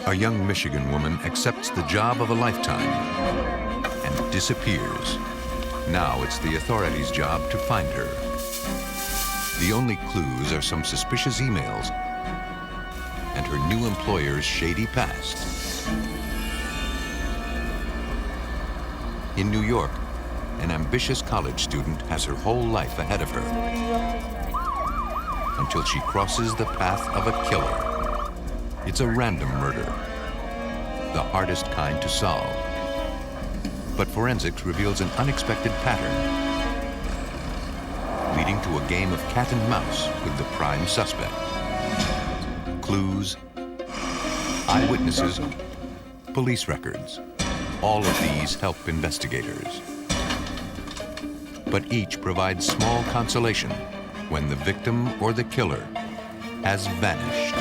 A young Michigan woman accepts the job of a lifetime and disappears. Now it's the authorities' job to find her. The only clues are some suspicious emails and her new employer's shady past. In New York, an ambitious college student has her whole life ahead of her until she crosses the path of a killer. It's a random murder, the hardest kind to solve. But forensics reveals an unexpected pattern, leading to a game of cat and mouse with the prime suspect. Clues, eyewitnesses, police records. All of these help investigators. But each provides small consolation when the victim or the killer has vanished.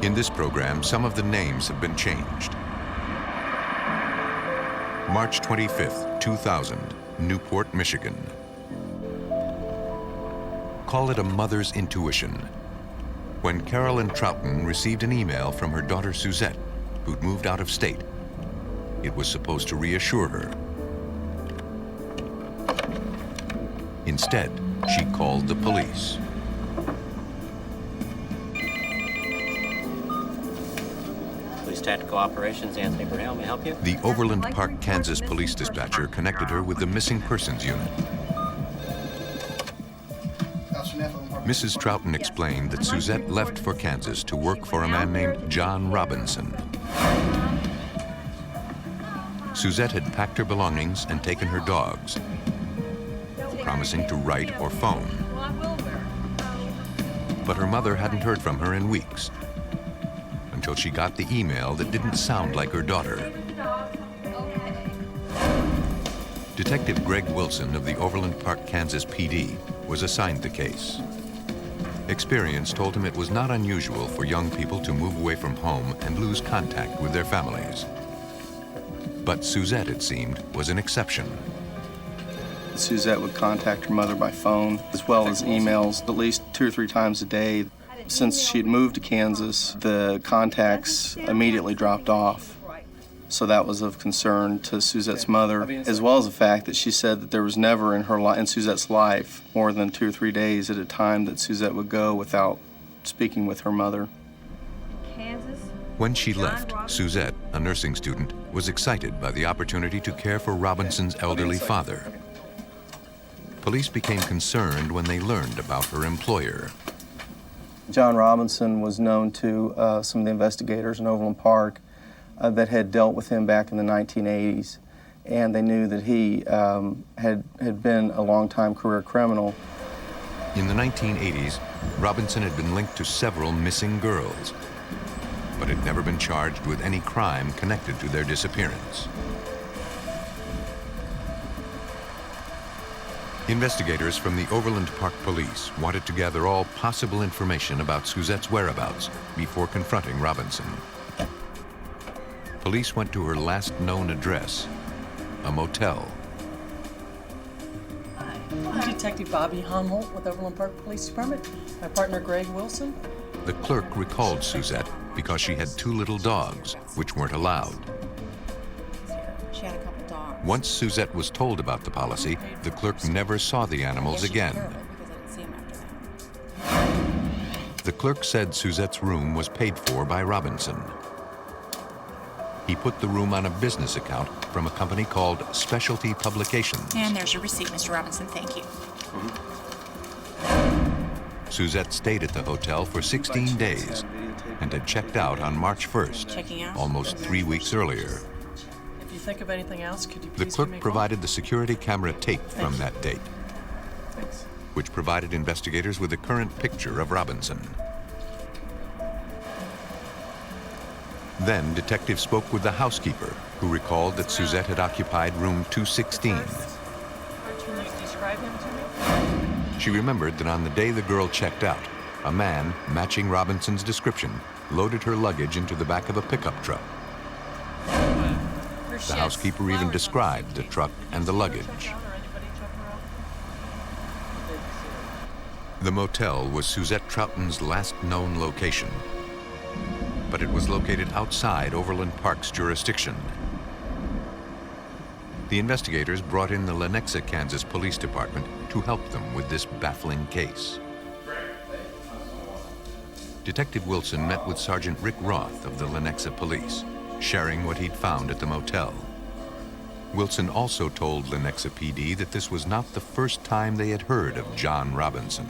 In this program, some of the names have been changed. March 25th, 2000, Newport, Michigan. Call it a mother's intuition. When Carolyn Troughton received an email from her daughter Suzette, who'd moved out of state, it was supposed to reassure her. Instead, she called the police. Tactical Operations, Anthony Burnell, may I help you? The Overland Park, Kansas police dispatcher connected her with the missing persons unit. Mrs. Troughton explained that Suzette left for Kansas to work for a man named John Robinson. Suzette had packed her belongings and taken her dogs, promising to write or phone. But her mother hadn't heard from her in weeks, until she got the email that didn't sound like her daughter. Detective Greg Wilson of the Overland Park, Kansas PD was assigned the case. Experience told him it was not unusual for young people to move away from home and lose contact with their families. But Suzette, it seemed, was an exception. Suzette would contact her mother by phone, as well as emails, at least 2 or 3 times a day. Since she had moved to Kansas, the contacts immediately dropped off. So that was of concern to Suzette's mother, as well as the fact that she said that there was never in Suzette's life more than 2 or 3 days at a time that Suzette would go without speaking with her mother. When she left, Suzette, a nursing student, was excited by the opportunity to care for Robinson's elderly father. Police became concerned when they learned about her employer. John Robinson was known to some of the investigators in Overland Park that had dealt with him back in the 1980s, and they knew that he had been a long-time career criminal. In the 1980s, Robinson had been linked to several missing girls, but had never been charged with any crime connected to their disappearance. Investigators from the Overland Park Police wanted to gather all possible information about Suzette's whereabouts before confronting Robinson. Police went to her last known address, a motel. I'm Detective Bobby Humholt with Overland Park Police Department. My partner Greg Wilson. The clerk recalled Suzette because she had 2 little dogs, which weren't allowed. She had a couple dogs. Once Suzette was told about the policy, the clerk never saw the animals again. The clerk said Suzette's room was paid for by Robinson. He put the room on a business account from a company called Specialty Publications. And there's your receipt, Mr. Robinson. Thank you. Suzette stayed at the hotel for 16 days and had checked out on March 1st, Checking out? almost 3 weeks earlier. If you think of anything else, could you The please clerk give me a call? provided the security camera tape from you. that date, Thanks. which provided investigators with a current picture of Robinson. Then detectives spoke with the housekeeper, who recalled that Suzette had occupied room 216. Describe him to me. She remembered that on the day the girl checked out, a man, matching Robinson's description, loaded her luggage into the back of a pickup truck. The housekeeper even described the truck and the luggage. The motel was Suzette Troughton's last known location, but it was located outside Overland Park's jurisdiction. The investigators brought in the Lenexa, Kansas Police Department to help them with this baffling case. Detective Wilson met with Sergeant Rick Roth of the Lenexa Police, sharing what he'd found at the motel. Wilson also told Lenexa PD that this was not the first time they had heard of John Robinson.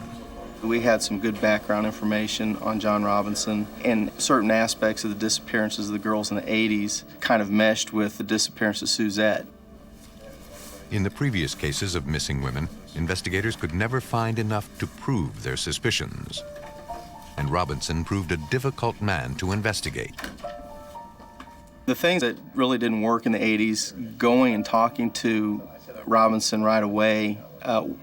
We had some good background information on John Robinson, and certain aspects of the disappearances of the girls in the 80s kind of meshed with the disappearance of Suzette. In the previous cases of missing women, investigators could never find enough to prove their suspicions. And Robinson proved a difficult man to investigate. The things that really didn't work in the 80s, going and talking to Robinson right away,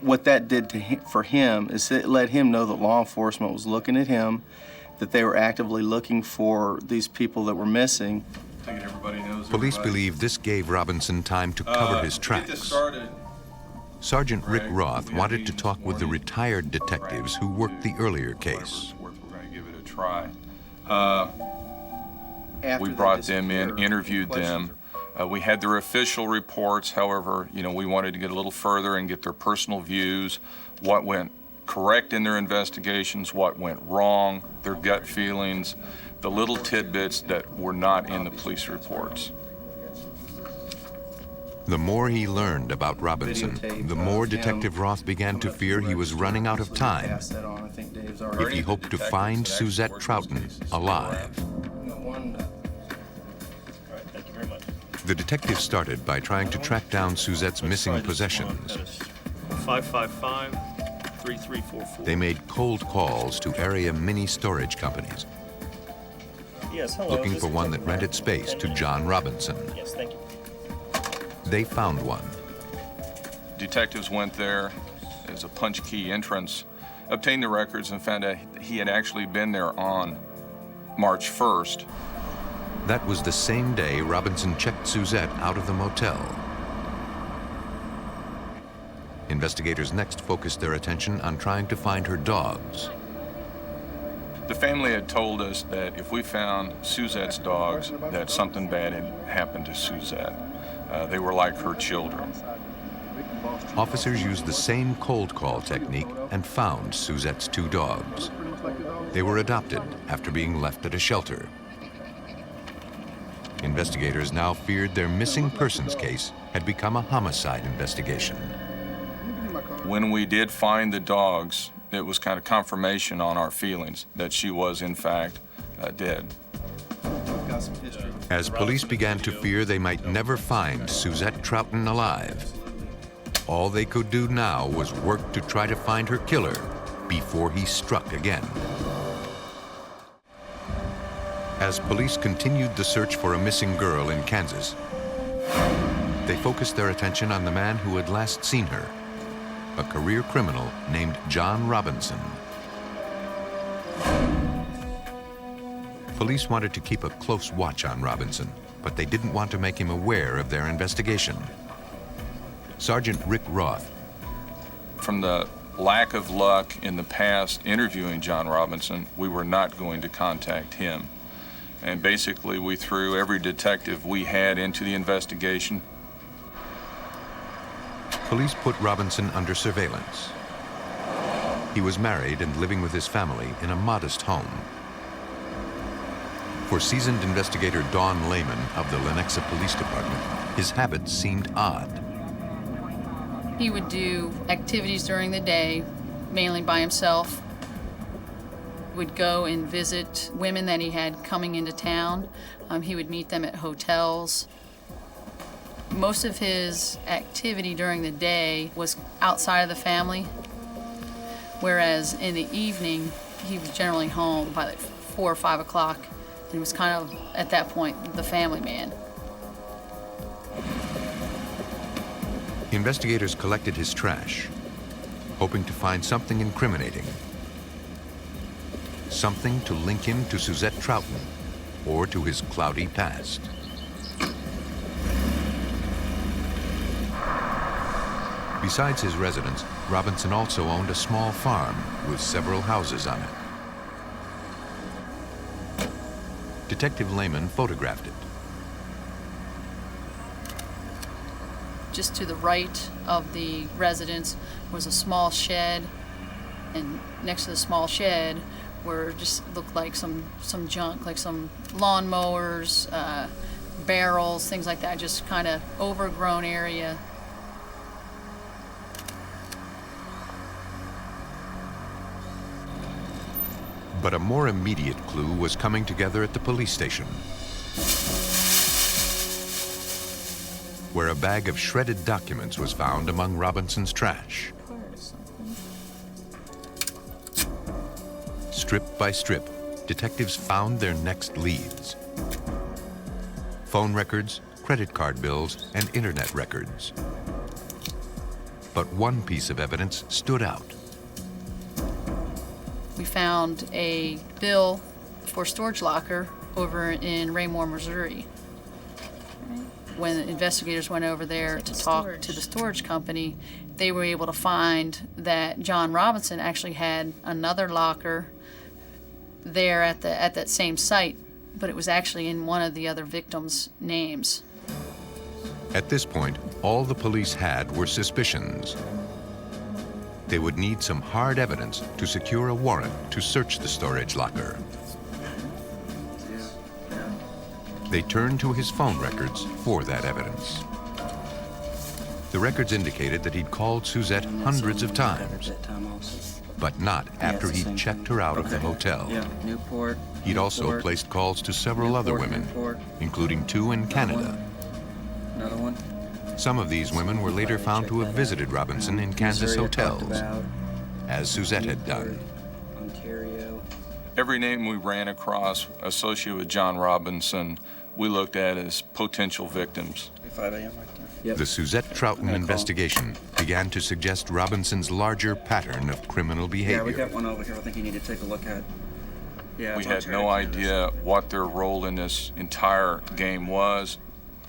what that did for him is it let him know that law enforcement was looking at him, that they were actively looking for these people that were missing. Police believe this gave Robinson time to cover his tracks. Sergeant Rick Roth wanted to talk with the retired detectives who worked the earlier case. We're going to give it a try. We brought them in, interviewed them. We had their official reports. However, we wanted to get a little further and get their personal views, what went correct in their investigations, what went wrong, their gut feelings, the little tidbits that were not in the police reports. The more he learned about Robinson, the more Detective Roth began to fear he was running out of time if he hoped to find Suzette Troughton alive. The detective started by trying to track down Suzette's missing possessions. 555-3344. They made cold calls to area mini storage companies, Yes, hello. looking for one that rented space to John Robinson. Yes, thank you. They found one. Detectives went there as a punch key entrance, obtained the records, and found out he had actually been there on March 1st. That was the same day Robinson checked Suzette out of the motel. Investigators next focused their attention on trying to find her dogs. The family had told us that if we found Suzette's dogs, that something bad had happened to Suzette. They were like her children. Officers used the same cold call technique and found Suzette's two dogs. They were adopted after being left at a shelter. Investigators now feared their missing persons case had become a homicide investigation. When we did find the dogs, it was kind of confirmation on our feelings that she was, in fact, dead. As police began to fear they might never find Suzette Troughton alive, all they could do now was work to try to find her killer before he struck again. As police continued the search for a missing girl in Kansas, they focused their attention on the man who had last seen her, a career criminal named John Robinson. Police wanted to keep a close watch on Robinson, but they didn't want to make him aware of their investigation. Sergeant Rick Roth. From the lack of luck in the past interviewing John Robinson, we were not going to contact him. And basically, we threw every detective we had into the investigation. Police put Robinson under surveillance. He was married and living with his family in a modest home. For seasoned investigator Don Lehman of the Lenexa Police Department, his habits seemed odd. He would do activities during the day, mainly by himself. Would go and visit women that he had coming into town. He would meet them at hotels. Most of his activity during the day was outside of the family, whereas in the evening, he was generally home by like 4 or 5 o'clock, He was kind of, at that point, the family man. Investigators collected his trash, hoping to find something incriminating. Something to link him to Suzette Troughton or to his cloudy past. Besides his residence, Robinson also owned a small farm with several houses on it. Detective Lehman photographed it. Just to the right of the residence was a small shed, and next to the small shed were just looked like some junk, like some lawnmowers, barrels, things like that, just kind of overgrown area. But a more immediate clue was coming together at the police station, where a bag of shredded documents was found among Robinson's trash. Strip by strip, detectives found their next leads. Phone records, credit card bills, and internet records. But one piece of evidence stood out. We found a bill for a storage locker over in Raymore, Missouri. When investigators went over there to talk to the storage company, they were able to find that John Robinson actually had another locker there at that same site, but it was actually in one of the other victims' names. At this point, all the police had were suspicions. They would need some hard evidence to secure a warrant to search the storage locker. They turned to his phone records for that evidence. The records indicated that he'd called Suzette hundreds of times, but not after he'd checked her out of the hotel. Newport. He'd also placed calls to several other women, including 2 in Canada. Another one. Some of these women were later found to have visited Robinson in Kansas hotels, as Suzette had done. Ontario. Every name we ran across associated with John Robinson, we looked at as potential victims. 5 a.m. right there. Yep. The Suzette Troughton investigation began to suggest Robinson's larger pattern of criminal behavior. Yeah, we got one over here I think you need to take a look at. Yeah, We had no idea what their role in this entire game was.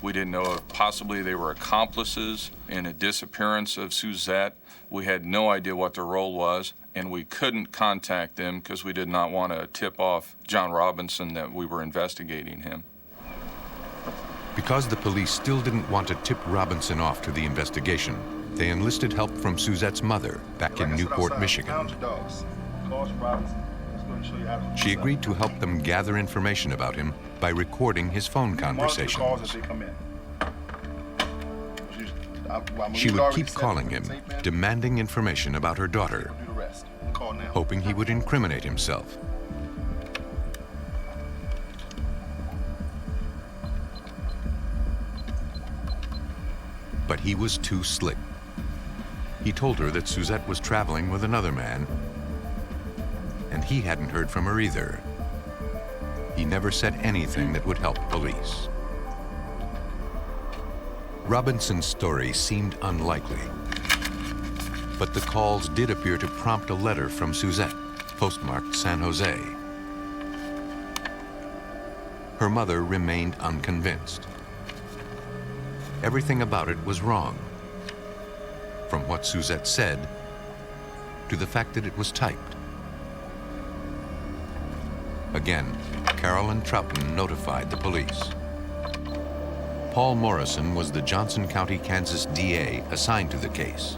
We didn't know if possibly they were accomplices in a disappearance of Suzette. We had no idea what their role was, and we couldn't contact them because we did not want to tip off John Robinson that we were investigating him. Because the police still didn't want to tip Robinson off to the investigation, they enlisted help from Suzette's mother back in Newport, Michigan. She agreed to help them gather information about him by recording his phone conversations. She would keep calling him, demanding information about her daughter, hoping he would incriminate himself. But he was too slick. He told her that Suzette was traveling with another man, and he hadn't heard from her either. He never said anything that would help police. Robinson's story seemed unlikely, but the calls did appear to prompt a letter from Suzette, postmarked San Jose. Her mother remained unconvinced. Everything about it was wrong, from what Suzette said to the fact that it was typed. Again, Carolyn Troughton notified the police. Paul Morrison was the Johnson County, Kansas DA assigned to the case.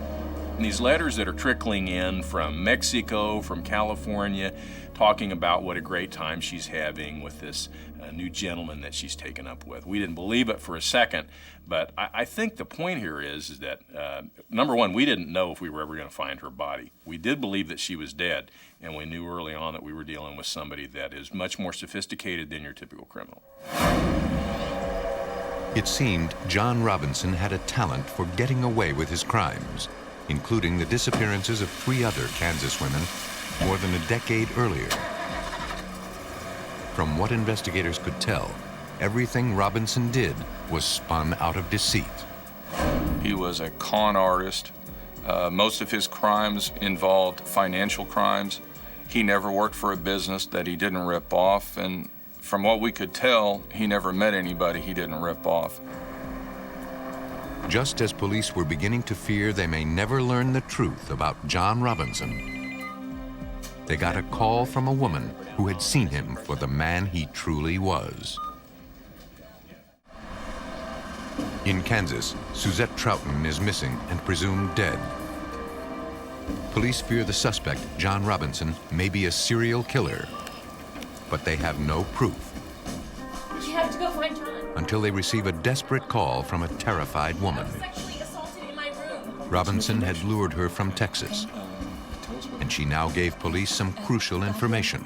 And these letters that are trickling in from Mexico, from California, talking about what a great time she's having with this new gentleman that she's taken up with. We didn't believe it for a second, but I think the point here is that, number one, we didn't know if we were ever going to find her body. We did believe that she was dead, and we knew early on that we were dealing with somebody that is much more sophisticated than your typical criminal. It seemed John Robinson had a talent for getting away with his crimes, including the disappearances of 3 other Kansas women more than a decade earlier. From what investigators could tell, everything Robinson did was spun out of deceit. He was a con artist. Most of his crimes involved financial crimes. He never worked for a business that he didn't rip off, and from what we could tell, he never met anybody he didn't rip off. Just as police were beginning to fear they may never learn the truth about John Robinson, they got a call from a woman who had seen him for the man he truly was. In Kansas, Suzette Troughton is missing and presumed dead. Police fear the suspect, John Robinson, may be a serial killer, but they have no proof. You have to go find John. Until they receive a desperate call from a terrified woman. Sexually assaulted in my room. Robinson had lured her from Texas, and she now gave police some crucial information.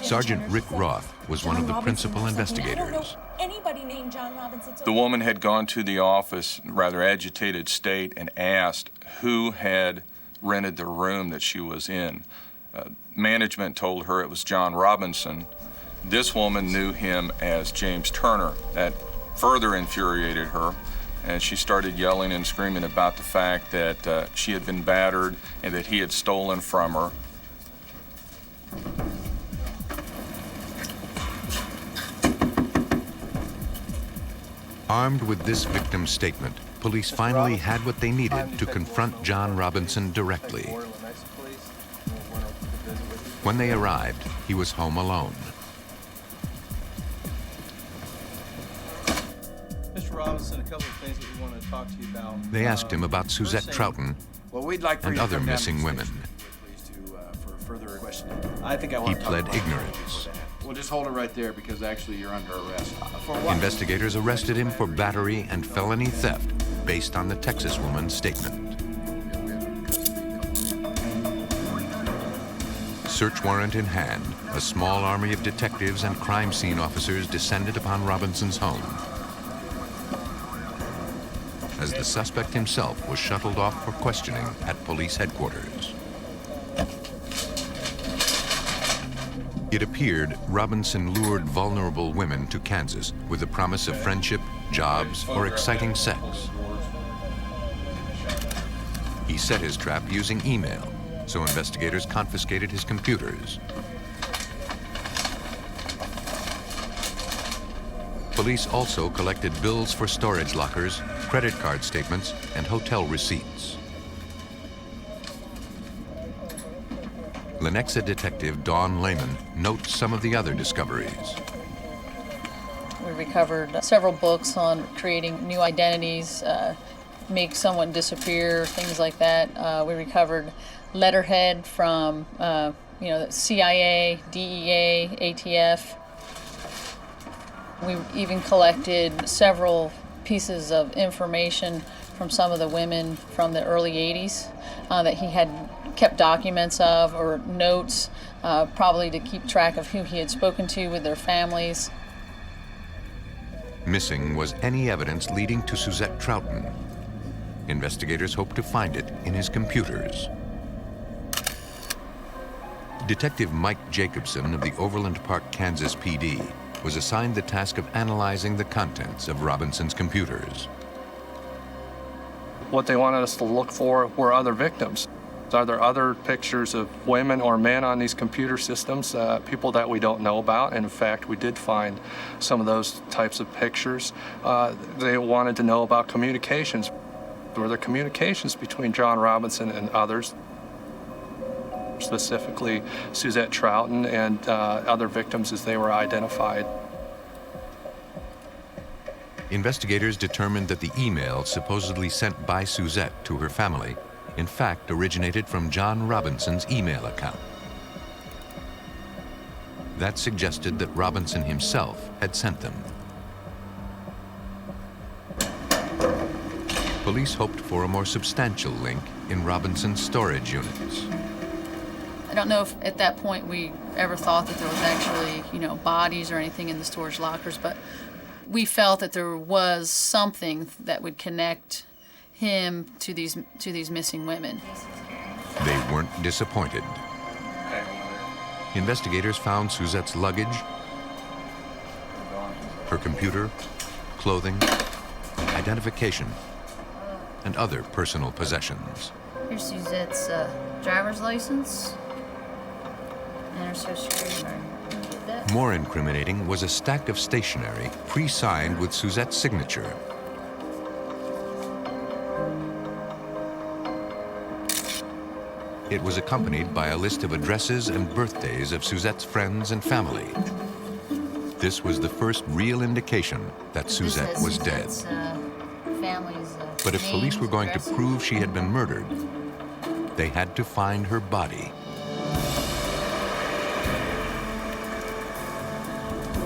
Sergeant Rick Roth was one of the principal investigators. Anybody named John Robinson. The woman had gone to the office in a rather agitated state and asked who had rented the room that she was in. Management told her it was John Robinson. This woman knew him as James Turner. That further infuriated her, and she started yelling and screaming about the fact that she had been battered and that he had stolen from her. Armed with this victim's statement, police finally had what they needed to confront John Robinson directly. When they arrived, he was home alone. Mr. Robinson, a couple of things that we wanted to talk to you about. They asked him about Suzette Troughton and other missing women. I think I He want to pled ignorance. We'll just hold it right there because actually you're under arrest. Investigators arrested him for battery and felony theft based on the Texas woman's statement. Search warrant in hand, a small army of detectives and crime scene officers descended upon Robinson's home. As the suspect himself was shuttled off for questioning at police headquarters. It appeared Robinson lured vulnerable women to Kansas with the promise of friendship, jobs, or exciting sex. He set his trap using email, so investigators confiscated his computers. Police also collected bills for storage lockers, credit card statements, and hotel receipts. Lenexa detective Dawn Lehman notes some of the other discoveries. We recovered several books on creating new identities, make someone disappear, things like that. We recovered letterhead from the CIA, DEA, ATF. We even collected several pieces of information from some of the women from the early 80s that he had kept documents of or notes, probably to keep track of who he had spoken to with their families. Missing was any evidence leading to Suzette Troughton. Investigators hoped to find it in his computers. Detective Mike Jacobson of the Overland Park, Kansas PD was assigned the task of analyzing the contents of Robinson's computers. What they wanted us to look for were other victims. Are there other pictures of women or men on these computer systems, people that we don't know about? And in fact, we did find some of those types of pictures. They wanted to know about communications. Were there communications between John Robinson and others, specifically Suzette Troughton and other victims as they were identified? Investigators determined that the email supposedly sent by Suzette to her family in fact originated from John Robinson's email account. That suggested that Robinson himself had sent them. Police hoped for a more substantial link in Robinson's storage units. I don't know if at that point we ever thought that there was actually, bodies or anything in the storage lockers, but we felt that there was something that would connect him to these missing women. They weren't disappointed. investigators found Suzette's luggage, her computer, clothing, identification, and other personal possessions. Here's Suzette's driver's license and her social security number. Get that? More incriminating was a stack of stationery pre-signed with Suzette's signature. It was accompanied by a list of addresses and birthdays of Suzette's friends and family. This was the first real indication that Suzette was dead. But if police were going to prove she had been murdered, they had to find her body.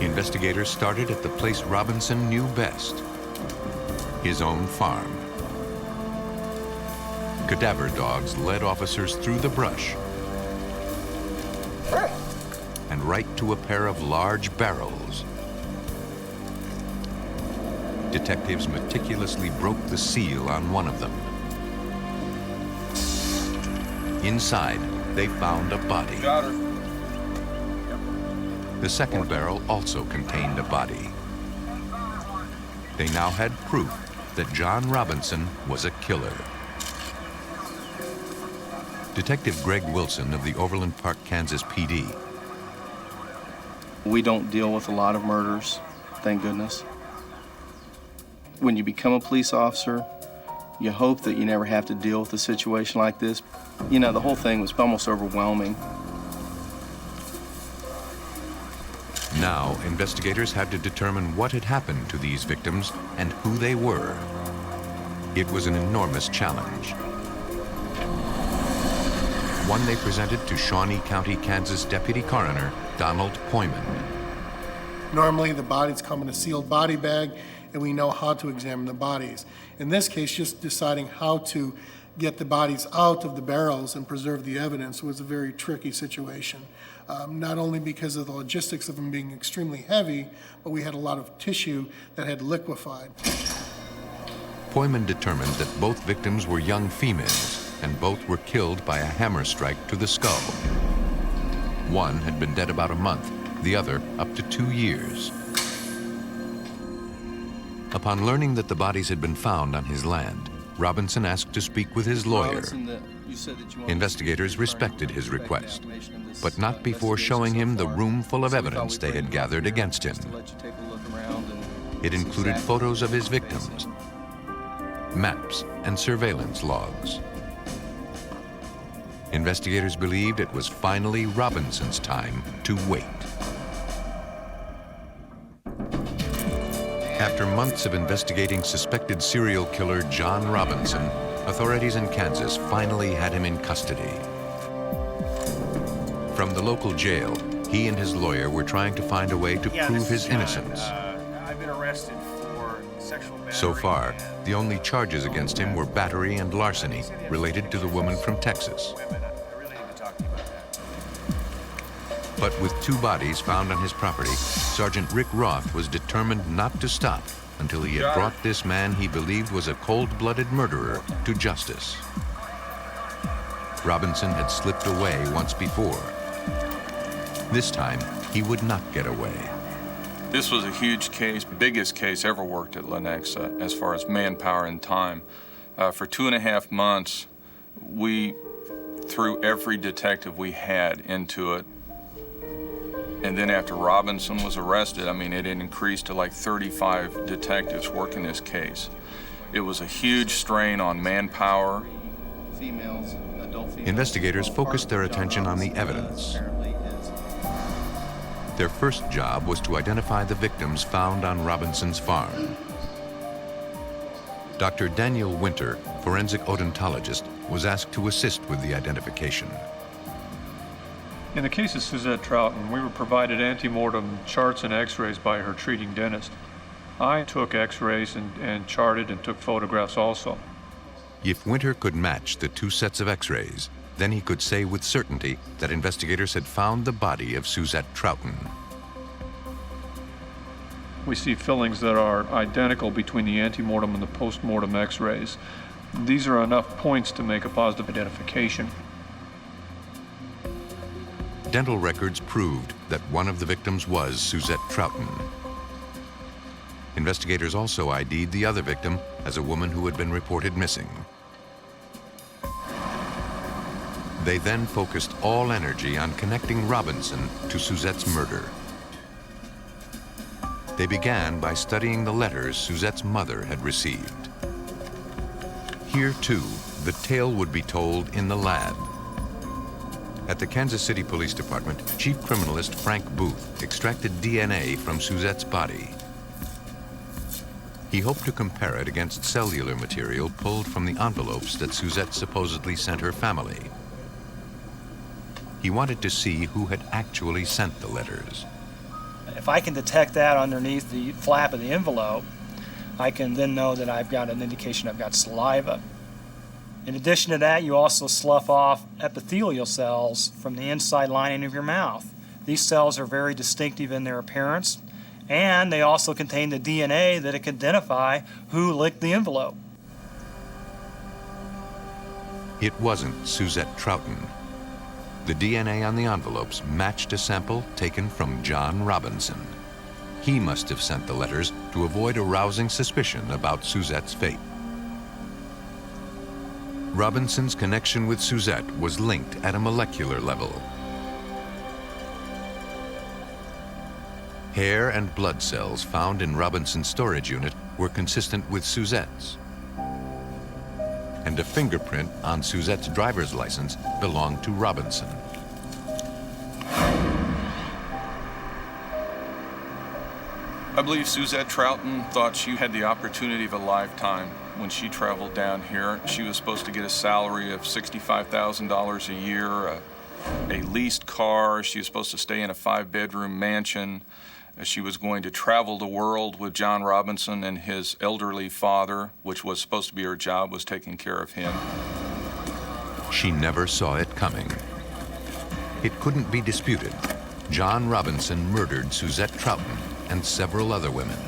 Investigators started at the place Robinson knew best, his own farm. Cadaver dogs led officers through the brush and right to a pair of large barrels. Detectives meticulously broke the seal on one of them. Inside, they found a body. Got her. The second barrel also contained a body. They now had proof that John Robinson was a killer. Detective Greg Wilson of the Overland Park, Kansas PD. We don't deal with a lot of murders, thank goodness. When you become a police officer, you hope that you never have to deal with a situation like this. You know, the whole thing was almost overwhelming. Now, investigators had to determine what had happened to these victims and who they were. It was an enormous challenge. One they presented to Shawnee County, Kansas Deputy Coroner Donald Poyman. Normally, the bodies come in a sealed body bag, and we know how to examine the bodies. In this case, just deciding how to get the bodies out of the barrels and preserve the evidence was a very tricky situation. Not only because of the logistics of them being extremely heavy, but we had a lot of tissue that had liquefied. Poyman determined that both victims were young females, and both were killed by a hammer strike to the skull. One had been dead about a month, the other up to 2 years. Upon learning that the bodies had been found on his land, Robinson asked to speak with his lawyer. Investigators respected his request, but not before showing him the room full of evidence they had gathered against him. It included photos of his victims, maps, and surveillance logs. Investigators believed it was finally Robinson's time to wait. After months of investigating suspected serial killer John Robinson, authorities in Kansas finally had him in custody. From the local jail, he and his lawyer were trying to find a way to prove his innocence. I've been arrested for sexual battery. So far, the only charges against him were battery and larceny related to the woman from Texas. But with 2 bodies found on his property, Sergeant Rick Roth was determined not to stop until he had brought this man he believed was a cold-blooded murderer to justice. Robinson had slipped away once before. This time, he would not get away. This was a huge case, biggest case ever worked at Lenexa as far as manpower and time. For 2.5 months, we threw every detective we had into it. And then after Robinson was arrested, I mean, it had increased to like 35 detectives working this case. It was a huge strain on manpower. Investigators focused their attention on the evidence. Their first job was to identify the victims found on Robinson's farm. Dr. Daniel Winter, forensic odontologist, was asked to assist with the identification. In the case of Suzette Troughton, we were provided ante-mortem charts and x-rays by her treating dentist. I took x-rays and charted and took photographs also. If Winter could match the 2 sets of x-rays, then he could say with certainty that investigators had found the body of Suzette Troughton. We see fillings that are identical between the ante-mortem and the post-mortem x-rays. These are enough points to make a positive identification. Dental records proved that one of the victims was Suzette Troughton. Investigators also ID'd the other victim as a woman who had been reported missing. They then focused all energy on connecting Robinson to Suzette's murder. They began by studying the letters Suzette's mother had received. Here, too, the tale would be told in the lab. At the Kansas City Police Department, Chief Criminalist Frank Booth extracted DNA from Suzette's body. He hoped to compare it against cellular material pulled from the envelopes that Suzette supposedly sent her family. He wanted to see who had actually sent the letters. If I can detect that underneath the flap of the envelope, I can then know that I've got an indication I've got saliva. In addition to that, you also slough off epithelial cells from the inside lining of your mouth. These cells are very distinctive in their appearance, and they also contain the DNA that can identify who licked the envelope. It wasn't Suzette Troughton. The DNA on the envelopes matched a sample taken from John Robinson. He must have sent the letters to avoid arousing suspicion about Suzette's fate. Robinson's connection with Suzette was linked at a molecular level. Hair and blood cells found in Robinson's storage unit were consistent with Suzette's. And a fingerprint on Suzette's driver's license belonged to Robinson. I believe Suzette Troughton thought she had the opportunity of a lifetime when she traveled down here. She was supposed to get a salary of $65,000 a year, a leased car. She was supposed to stay in a 5-bedroom mansion. She was going to travel the world with John Robinson and his elderly father, which was supposed to be her job, was taking care of him. She never saw it coming. It couldn't be disputed. John Robinson murdered Suzette Troughton and several other women.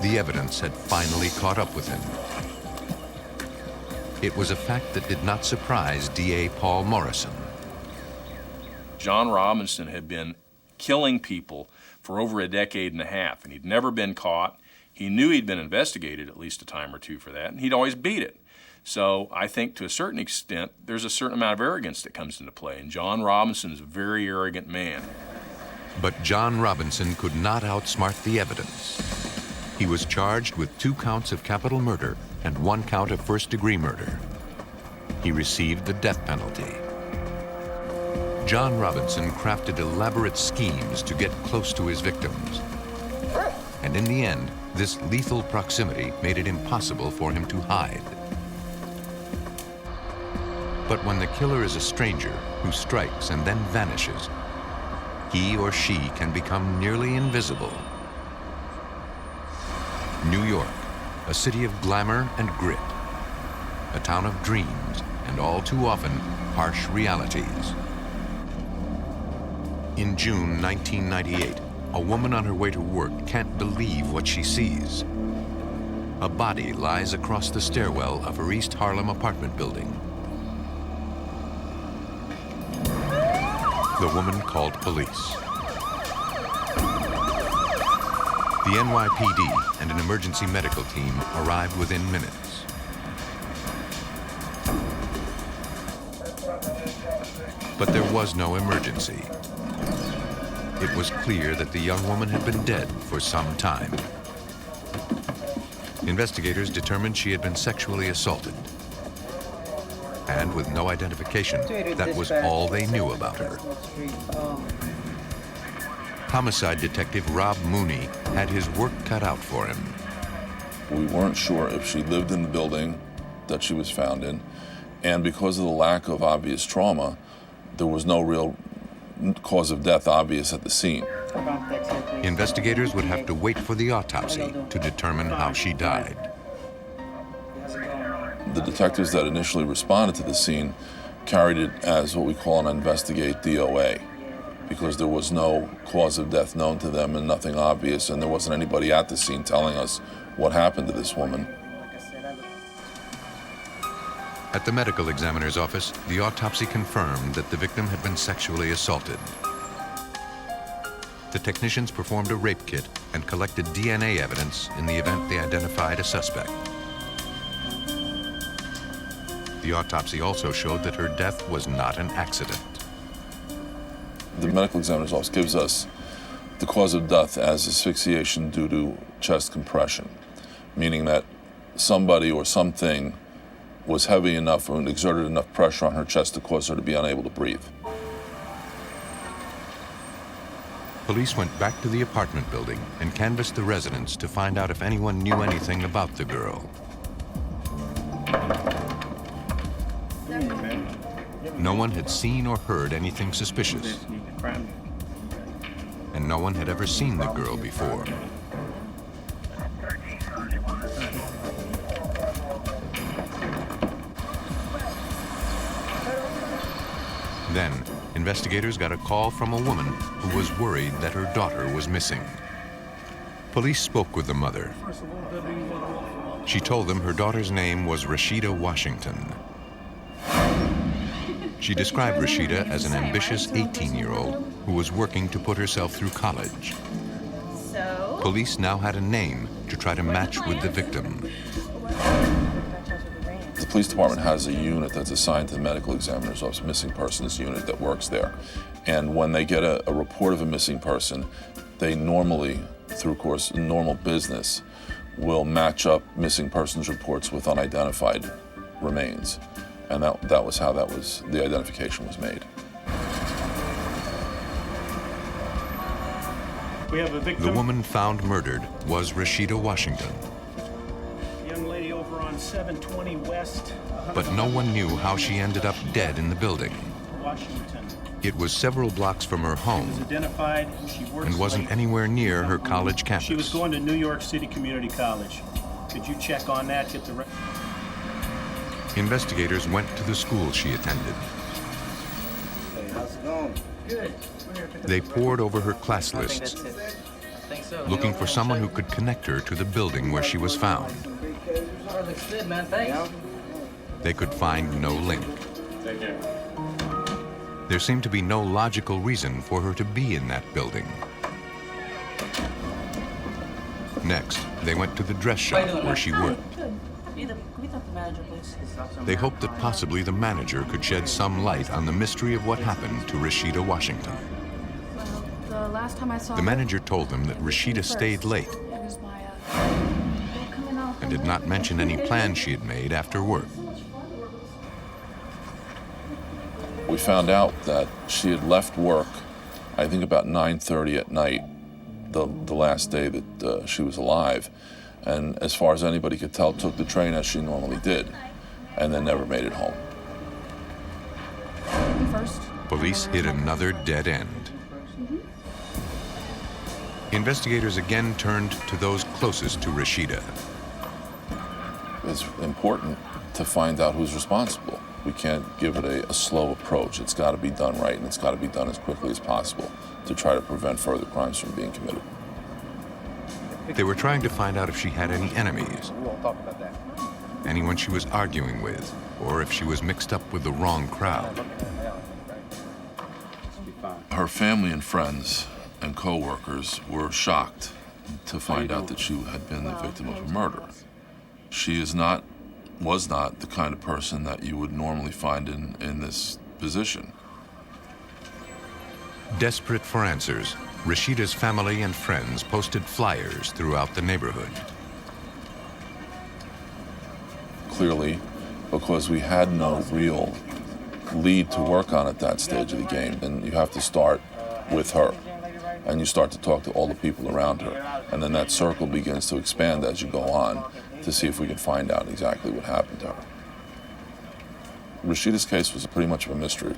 The evidence had finally caught up with him. It was a fact that did not surprise DA Paul Morrison. John Robinson had been killing people for over a decade and a half, and he'd never been caught. He knew he'd been investigated at least a time or two for that, and he'd always beat it. So I think to a certain extent, there's a certain amount of arrogance that comes into play, and John Robinson is a very arrogant man. But John Robinson could not outsmart the evidence. He was charged with 2 counts of capital murder and 1 count of first-degree murder. He received the death penalty. John Robinson crafted elaborate schemes to get close to his victims. And in the end, this lethal proximity made it impossible for him to hide. But when the killer is a stranger who strikes and then vanishes, he or she can become nearly invisible. New York, a city of glamour and grit, a town of dreams and all too often harsh realities. In June 1998, a woman on her way to work can't believe what she sees. A body lies across the stairwell of her East Harlem apartment building. The woman called police. The NYPD and an emergency medical team arrived within minutes. But there was no emergency. It was clear that the young woman had been dead for some time. Investigators determined she had been sexually assaulted. And with no identification, that was all they knew about her. Homicide detective Rob Mooney had his work cut out for him. We weren't sure if she lived in the building that she was found in, and because of the lack of obvious trauma, there was no real cause of death obvious at the scene. Investigators would have to wait for the autopsy to determine how she died. The detectives that initially responded to the scene carried it as what we call an investigate DOA, because there was no cause of death known to them and nothing obvious, and there wasn't anybody at the scene telling us what happened to this woman. At the medical examiner's office, the autopsy confirmed that the victim had been sexually assaulted. The technicians performed a rape kit and collected DNA evidence in the event they identified a suspect. The autopsy also showed that her death was not an accident. The medical examiner's office gives us the cause of death as asphyxiation due to chest compression, meaning that somebody or something was heavy enough or exerted enough pressure on her chest to cause her to be unable to breathe. Police went back to the apartment building and canvassed the residents to find out if anyone knew anything about the girl. No one had seen or heard anything suspicious, and no one had ever seen the girl before. Then, investigators got a call from a woman who was worried that her daughter was missing. Police spoke with the mother. She told them her daughter's name was Rashida Washington. She described Rashida as an ambitious 18-year-old who was working to put herself through college. Police now had a name to try to match with the victim. The police department has a unit that's assigned to the medical examiner's office, missing persons unit that works there. And when they get a report of a missing person, they normally, through course normal business, will match up missing persons reports with unidentified remains. And that was how the identification was made. We have a victim. The woman found murdered was Rashida Washington. Young lady over on 720 West. But no one knew how she ended up dead in the building. Washington. It was several blocks from her home Identified. She works and wasn't late. anywhere near her college campus. She was going to New York City Community College. Could you check on that? Get the. Investigators went to the school she attended. Hey, how's it going? Good. They pored over her class lists, looking for someone who could connect her to the building where she was found. Looks good, man. Thanks. They could find no link. There seemed to be no logical reason for her to be in that building. Next, they went to the dress shop where she worked. They hoped that possibly the manager could shed some light on the mystery of what happened to Rashida Washington. The last time I saw The manager told them that Rashida stayed late and did not mention any plans she had made after work. We found out that she had left work, I think about 9:30 at night, the last day that she was alive, and as far as anybody could tell, took the train as she normally did, and then never made it home. Police hit another dead end. Investigators again turned to those closest to Rashida. It's important to find out who's responsible. We can't give it a slow approach. It's got to be done right, and it's got to be done as quickly as possible to try to prevent further crimes from being committed. They were trying to find out if she had any enemies, We won't talk about that. anyone she was arguing with, or if she was mixed up with the wrong crowd. Her family and friends and co-workers were shocked to find out that she had been the victim of a murder. She was not the kind of person that you would normally find in this position. Desperate for answers, Rashida's family and friends posted flyers throughout the neighborhood. Clearly, because we had no real lead to work on at that stage of the game, then you have to start with her. And you start to talk to all the people around her. And then that circle begins to expand as you go on to see if we can find out exactly what happened to her. Rashida's case was pretty much of a mystery.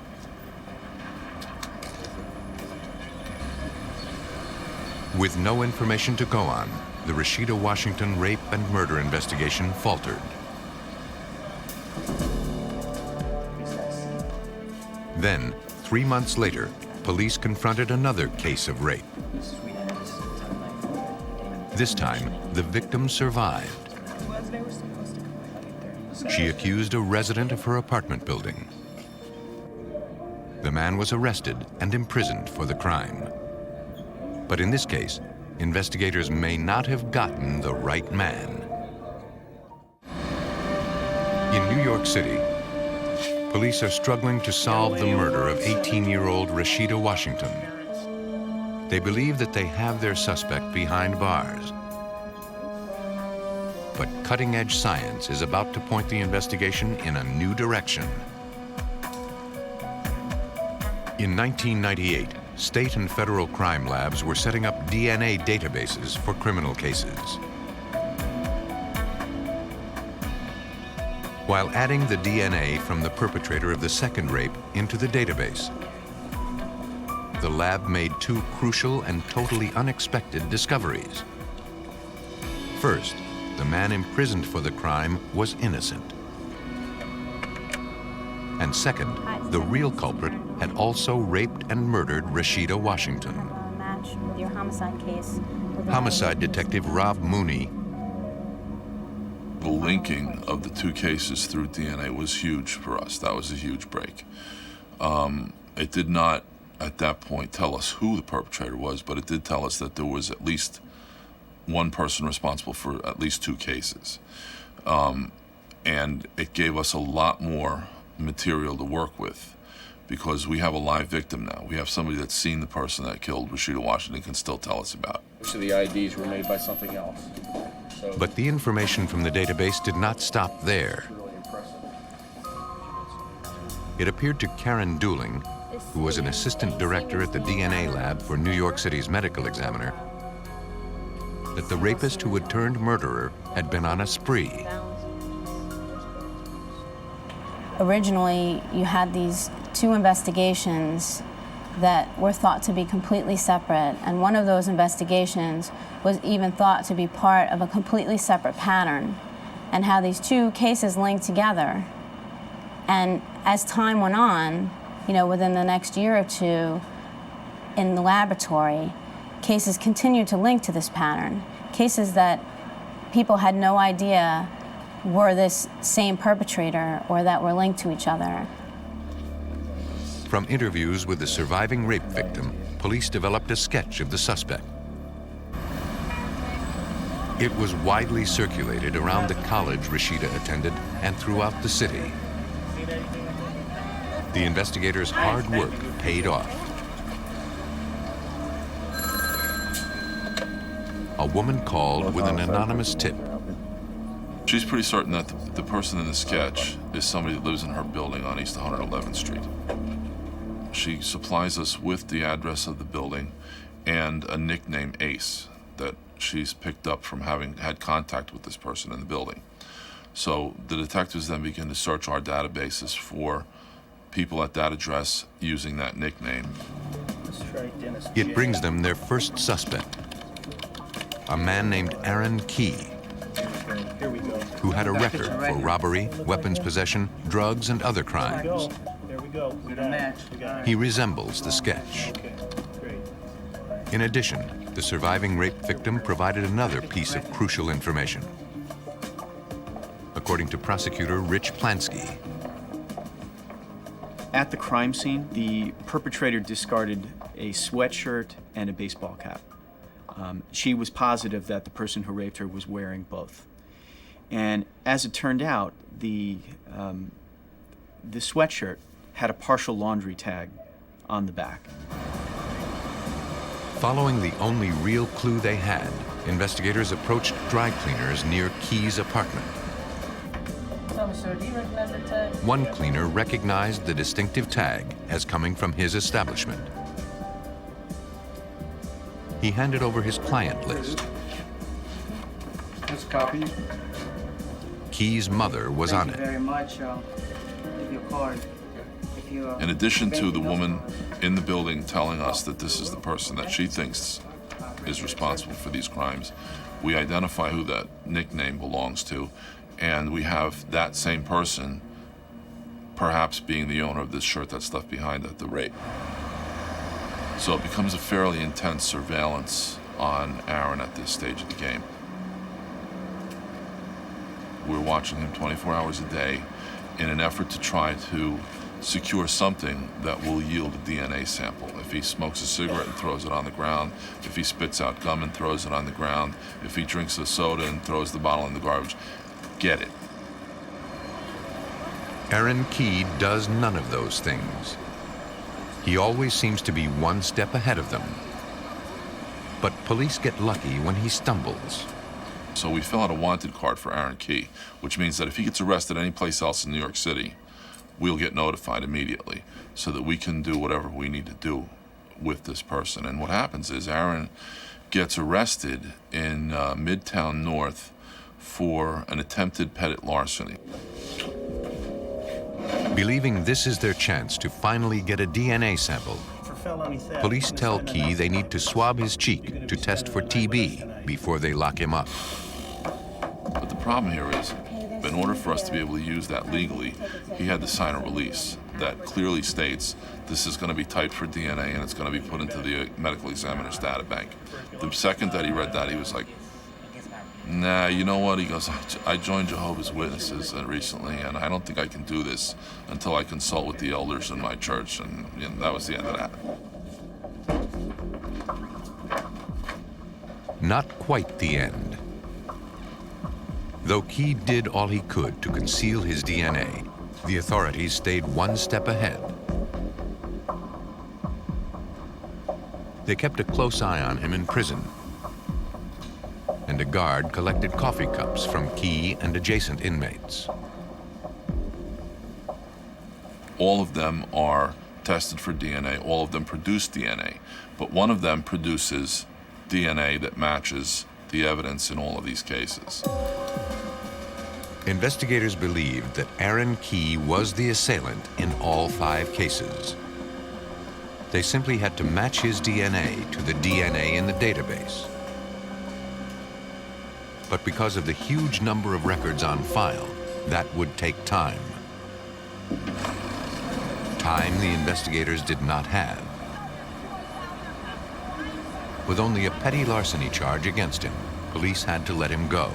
With no information to go on, the Rashida Washington rape and murder investigation faltered. Then, 3 months later, police confronted another case of rape. This time, the victim survived. She accused a resident of her apartment building. The man was arrested and imprisoned for the crime. But in this case, investigators may not have gotten the right man. In New York City, police are struggling to solve the murder of 18-year-old Rashida Washington. They believe that they have their suspect behind bars. But cutting-edge science is about to point the investigation in a new direction. In 1998, state and federal crime labs were setting up DNA databases for criminal cases. While adding the DNA from the perpetrator of the second rape into the database, the lab made two crucial and totally unexpected discoveries. First, the man imprisoned for the crime was innocent. And second, the real culprit had also raped and murdered Rashida Washington. Match with your homicide case. Homicide detective Rob Mooney. The linking of the two cases through DNA was huge for us. That was a huge break. It did not, at that point, tell us who the perpetrator was, but it did tell us that there was at least one person responsible for at least two cases. And it gave us a lot more material to work with because we have a live victim now. We have somebody that's seen the person that killed Rashida Washington can still tell us about. Most of the IDs were made by something else. So But the information from the database did not stop there. It appeared to Karen Dooling, who was an assistant director at the DNA lab for New York City's medical examiner, that the rapist who had turned murderer had been on a spree. Originally, you had these two investigations that were thought to be completely separate, and one of those investigations was even thought to be part of a completely separate pattern, and how these two cases linked together. And as time went on, you know, within the next year or two, in the laboratory, cases continued to link to this pattern, cases that people had no idea were this same perpetrator or that were linked to each other. From interviews with the surviving rape victim, police developed a sketch of the suspect. It was widely circulated around the college Rashida attended and throughout the city. The investigators' hard work paid off. A woman called with an anonymous tip. She's pretty certain that the person in the sketch is somebody that lives in her building on East 111th Street. She supplies us with the address of the building and a nickname, Ace, that she's picked up from having had contact with this person in the building. So the detectives then begin to search our databases for people at that address using that nickname. It brings them their first suspect, a man named Aaron Key, who had a record for robbery, weapons possession, drugs, and other crimes. There we go. We got a match. He resembles the sketch. Okay, great. In addition, the surviving rape victim provided another piece of crucial information. According to prosecutor Rich Plansky, at the crime scene, the perpetrator discarded a sweatshirt and a baseball cap. She was positive that the person who raped her was wearing both. And as it turned out, the sweatshirt had a partial laundry tag on the back. following the only real clue they had, investigators approached dry cleaners near Key's apartment. Tell me, sir, do you recognize that tag? One cleaner recognized the distinctive tag as coming from his establishment. He handed over his client list. Here's a copy. Key's mother was on it. Thank you very much. Give you a card. In addition to the woman in the building telling us that this is the person that she thinks is responsible for these crimes, we identify who that nickname belongs to, and we have that same person perhaps being the owner of this shirt that's left behind at the rape. So it becomes a fairly intense surveillance on Aaron at this stage of the game. We're watching him 24 hours a day in an effort to try to secure something that will yield a DNA sample. If he smokes a cigarette and throws it on the ground, if he spits out gum and throws it on the ground, if he drinks a soda and throws the bottle in the garbage, get it. Aaron Key does none of those things. He always seems to be one step ahead of them. But police get lucky when he stumbles. So we fill out a wanted card for Aaron Key, which means that if he gets arrested any place else in New York City, we'll get notified immediately so that we can do whatever we need to do with this person. And what happens is Aaron gets arrested in Midtown North for an attempted petit larceny. Believing this is their chance to finally get a DNA sample, police tell Key they need to swab his cheek to test for TB before they lock him up. But the problem here is, in order for us to be able to use that legally, he had to sign a release that clearly states this is going to be typed for DNA and it's going to be put into the medical examiner's data bank. The second that he read that, he was like, nah, you know what? He goes, I joined Jehovah's Witnesses recently, and I don't think I can do this until I consult with the elders in my church. And that was the end of that. Not quite the end. Though Key did all he could to conceal his DNA, the authorities stayed one step ahead. They kept a close eye on him in prison, and a guard collected coffee cups from Key and adjacent inmates. All of them are tested for DNA. All of them produce DNA, but one of them produces DNA that matches the evidence in all of these cases. Investigators believed that Aaron Key was the assailant in all 5 cases. They simply had to match his DNA to the DNA in the database. But because of the huge number of records on file, that would take time. Time the investigators did not have. With only a petty larceny charge against him, police had to let him go.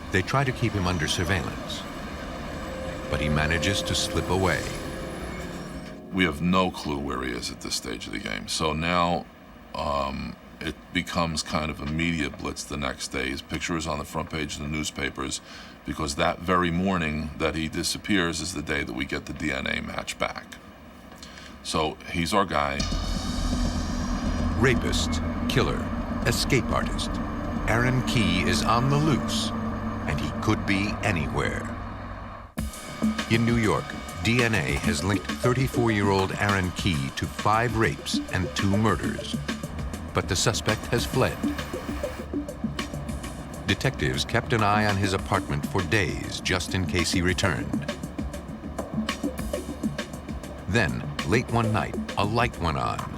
They try to keep him under surveillance, but he manages to slip away. We have no clue where he is at this stage of the game. So now it becomes kind of a media blitz the next day. His picture is on the front page of the newspapers because that very morning that he disappears is the day that we get the DNA match back. So he's our guy. Rapist, killer, escape artist. Aaron Key is on the loose, and he could be anywhere. In New York, DNA has linked 34-year-old Aaron Key to 5 rapes and 2 murders. But the suspect has fled. Detectives kept an eye on his apartment for days just in case he returned. Then, late one night, a light went on.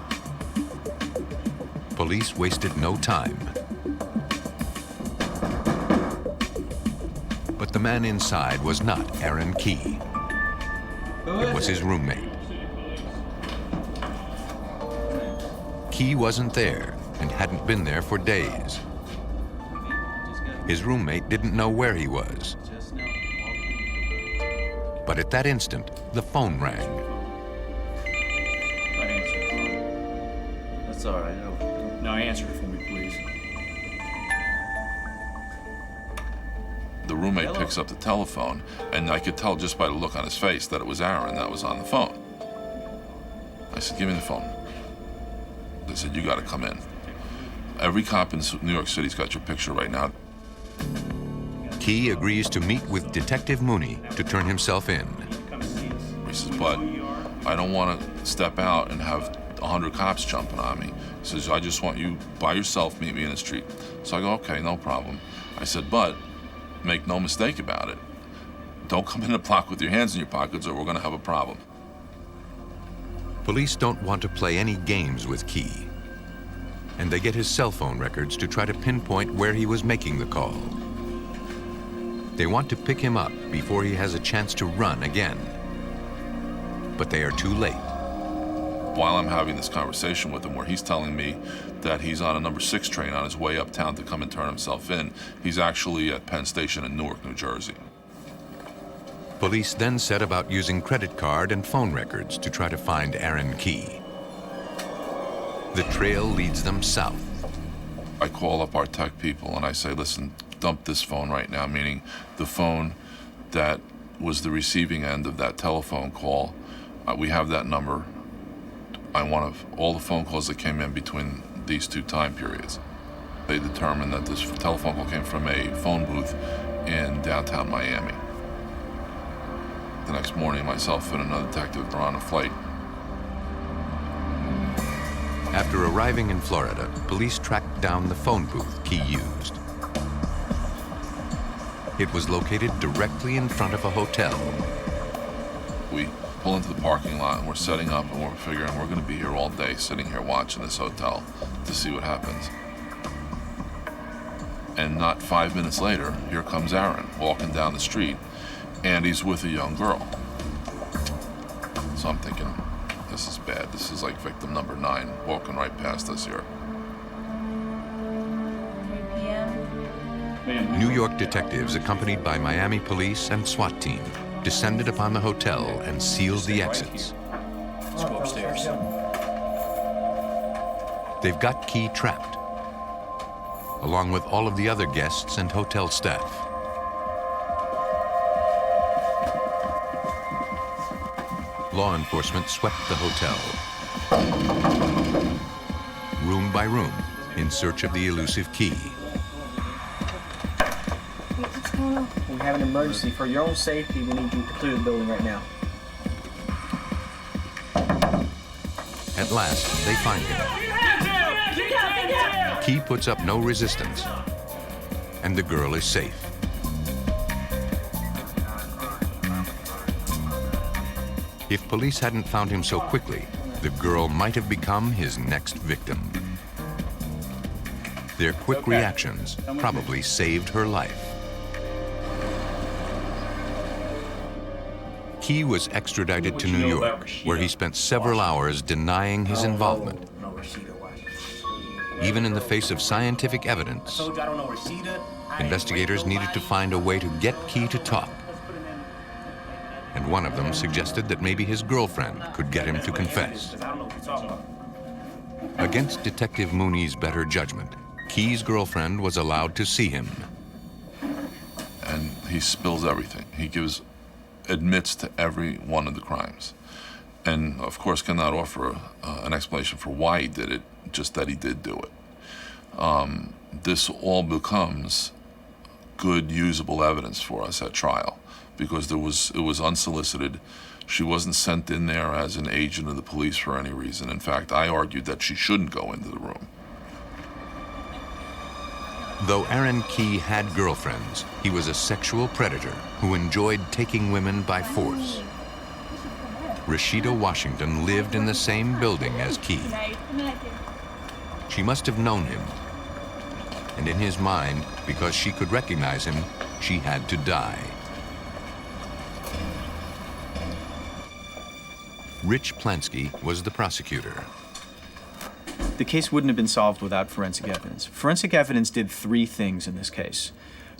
Police wasted no time. But the man inside was not Aaron Key. It was his roommate. Key wasn't there and hadn't been there for days. His roommate didn't know where he was. But at that instant, the phone rang. That's all right. Now answer it for me, please. The roommate picks up the telephone, and I could tell just by the look on his face that it was Aaron that was on the phone. I said, give me the phone. They said, you got to come in. Every cop in New York City's got your picture right now. Key agrees to meet with Detective Mooney to turn himself in. He says, but I don't want to step out and have 100 cops jumping on me. He says, I just want you by yourself, meet me in the street. So I go, okay, no problem. I said, but make no mistake about it. Don't come in the block with your hands in your pockets or we're going to have a problem. Police don't want to play any games with Key, and they get his cell phone records to try to pinpoint where he was making the call. They want to pick him up before he has a chance to run again. But they are too late. while I'm having this conversation with him where he's telling me that he's on a number 6 train on his way uptown to come and turn himself in, he's actually at Penn Station in Newark, New Jersey. Police then set about using credit card and phone records to try to find Aaron Key. The trail leads them south. I call up our tech people and I say, listen, dump this phone right now, meaning the phone that was the receiving end of that telephone call. We have that number. I want all the phone calls that came in between these 2 time periods. They determined that this telephone call came from a phone booth in downtown Miami. The next morning, myself and another detective are on a flight. After arriving in Florida, police tracked down the phone booth Key used. It was located directly in front of a hotel. We pull into the parking lot and we're setting up and we're figuring we're going to be here all day, sitting here watching this hotel to see what happens. And not 5 minutes later, here comes Aaron walking down the street, and he's with a young girl. So I'm thinking, this is bad. This is like victim number 9 walking right past us here. 3 p.m. New York detectives, accompanied by Miami police and SWAT team, descended upon the hotel and sealed the exits. Let's go upstairs. They've got Key trapped, along with all of the other guests and hotel staff. Law enforcement swept the hotel, room by room, in search of the elusive Key. What's going on? We have an emergency. For your own safety, we need you to clear the building right now. At last, they find him. Key puts up no resistance, and the girl is safe. If police hadn't found him so quickly, the girl might have become his next victim. Their quick reactions probably saved her life. Key was extradited to New York, where he spent several hours denying his involvement. Even in the face of scientific evidence, investigators needed to find a way to get Key to talk. And one of them suggested that maybe his girlfriend could get him to confess. Against Detective Mooney's better judgment, Key's girlfriend was allowed to see him. And he spills everything. He admits to every one of the crimes. And of course cannot offer an explanation for why he did it, just that he did do it. This all becomes good, usable evidence for us at trial, because it was unsolicited. She wasn't sent in there as an agent of the police for any reason. In fact, I argued that she shouldn't go into the room. Though Aaron Key had girlfriends, he was a sexual predator who enjoyed taking women by force. Rashida Washington lived in the same building as Key. She must have known him. And in his mind, because she could recognize him, she had to die. Rich Plansky was the prosecutor. The case wouldn't have been solved without forensic evidence. Forensic evidence did 3 things in this case.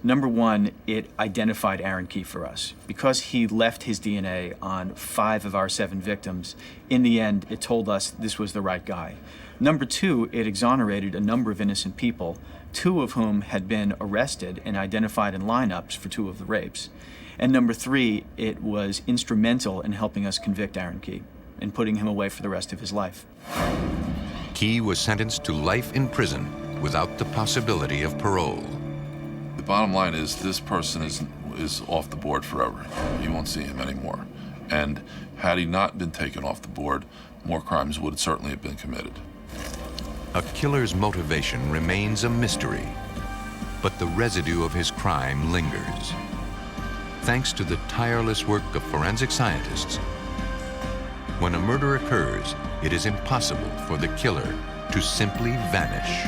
Number 1, it identified Aaron Key for us. Because he left his DNA on 5 of our 7 victims, in the end, it told us this was the right guy. Number 2, it exonerated a number of innocent people, 2 of whom had been arrested and identified in lineups for 2 of the rapes. And number 3, it was instrumental in helping us convict Aaron Key and putting him away for the rest of his life. Key was sentenced to life in prison without the possibility of parole. The bottom line is this person is off the board forever. You won't see him anymore. And had he not been taken off the board, more crimes would certainly have been committed. A killer's motivation remains a mystery, but the residue of his crime lingers. Thanks to the tireless work of forensic scientists, when a murder occurs, it is impossible for the killer to simply vanish.